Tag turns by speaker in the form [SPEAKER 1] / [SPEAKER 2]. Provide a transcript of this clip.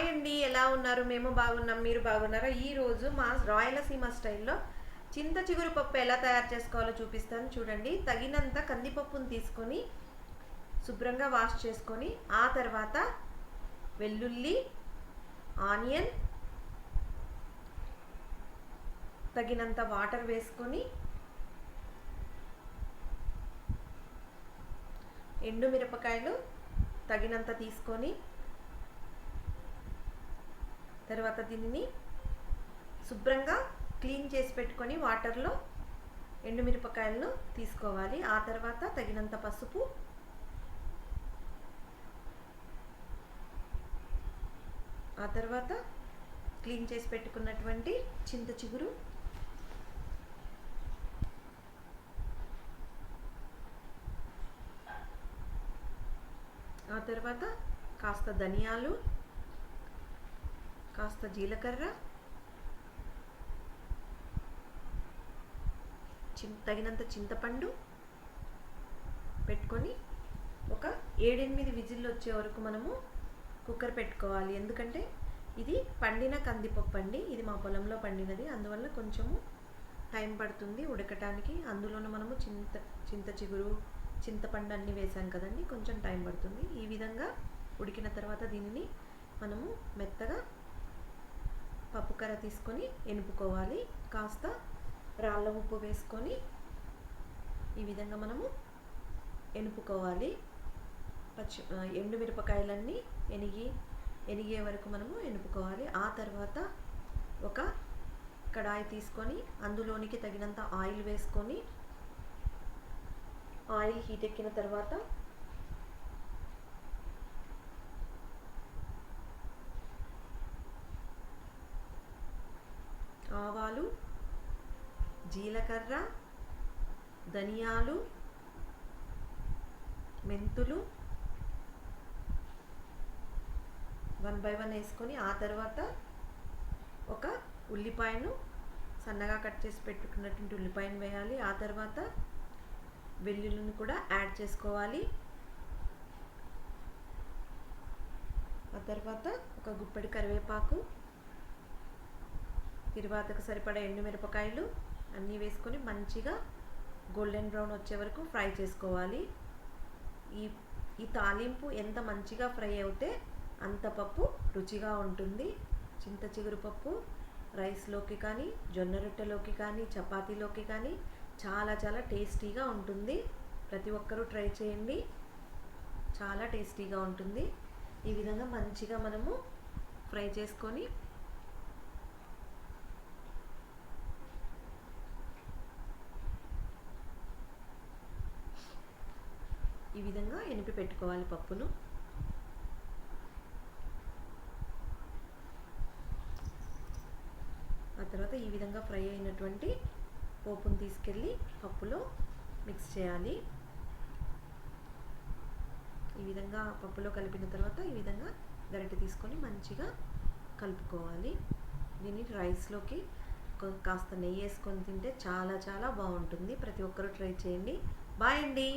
[SPEAKER 1] Hi అండి, ఎలా ఉన్నారు? మేము బాగున్నాం. మీరు బాగున్నారా? ఈరోజు మా రాయలసీమ స్టైల్లో చింత చిగురు పప్పు ఎలా తయారు చేసుకోవాలో చూపిస్తాను చూడండి. తగినంత కందిపప్పును తీసుకొని శుభ్రంగా వాష్ చేసుకొని ఆ తర్వాత వెల్లుల్లి, ఆనియన్, తగినంత వాటర్ వేసుకొని ఎండుమిరపకాయలు తగినంత తీసుకొని తర్వాత దీనిని శుభ్రంగా క్లీన్ చేసి పెట్టుకొని వాటర్లో ఎండుమిరపకాయలను తీసుకోవాలి. ఆ తర్వాత తగినంత పసుపు, ఆ తర్వాత క్లీన్ చేసి పెట్టుకున్నటువంటి చింత చిగురు, ఆ తర్వాత కాస్త ధనియాలు, కాస్త జీలకర్ర, తగినంత చింతపండు పెట్టుకొని ఒక 7-8 విజిల్లు వచ్చే వరకు మనము కుక్కర్ పెట్టుకోవాలి. ఎందుకంటే ఇది పండిన కందిపప్పు అండి, ఇది మా పొలంలో పండినది, అందువల్ల కొంచెము టైం పడుతుంది ఉడకటానికి. అందులోనూ మనము చింత చిగురు, చింతపండు అన్నీ వేసాం కదండి, కొంచెం టైం పడుతుంది. ఈ విధంగా ఉడికిన తర్వాత దీనిని మనము మెత్తగా పప్పు కర్ర తీసుకొని ఎనుపుకోవాలి. కాస్త రాళ్ళ ఉప్పు వేసుకొని ఈ విధంగా మనము ఎనుపుకోవాలి. ఎండుమిరపకాయలన్నీ ఎనిగే వరకు మనము ఎనుపుకోవాలి. ఆ తర్వాత ఒక కడాయి తీసుకొని అందులోనికి తగినంత ఆయిల్ వేసుకొని ఆయిల్ హీట్ ఎక్కిన తర్వాత ఆవాలు, జీలకర్ర, ధనియాలు, మెంతులు 1 by 1 వేసుకొని ఆ తర్వాత ఒక ఉల్లిపాయను సన్నగా కట్ చేసి పెట్టుకున్నటువంటి ఉల్లిపాయను వేయాలి. ఆ తర్వాత వెల్లుల్లిని కూడా యాడ్ చేసుకోవాలి. ఆ తర్వాత ఒక గుప్పెడి కరివేపాకు, తిరువాతకు సరిపడా ఎండుమిరపకాయలు అన్నీ వేసుకొని మంచిగా గోల్డెన్ బ్రౌన్ వచ్చే వరకు ఫ్రై చేసుకోవాలి. ఈ తాలింపు ఎంత మంచిగా ఫ్రై అవుతే అంత పప్పు రుచిగా ఉంటుంది. చింత చిగురు పప్పు రైస్లోకి కానీ, జొన్న రొట్టెలోకి కానీ, చపాతీలోకి కానీ చాలా చాలా టేస్టీగా ఉంటుంది. ప్రతి ఒక్కరూ ట్రై చేయండి, చాలా టేస్టీగా ఉంటుంది. ఈ విధంగా మంచిగా మనము ఫ్రై చేసుకొని ఈ విధంగా ఎనిపి పెట్టుకోవాలి పప్పును. ఆ తర్వాత ఈ విధంగా ఫ్రై అయినటువంటి పోపును తీసుకెళ్ళి పప్పులో మిక్స్ చేయాలి. ఈ విధంగా పప్పులో కలిపిన తర్వాత ఈ విధంగా గరిటె తీసుకొని మంచిగా కలుపుకోవాలి. దీన్ని రైస్లోకి కాస్త నెయ్యి వేసుకొని తింటే చాలా చాలా బాగుంటుంది. ప్రతి ఒక్కరూ ట్రై చేయండి. బాయ్ అండి.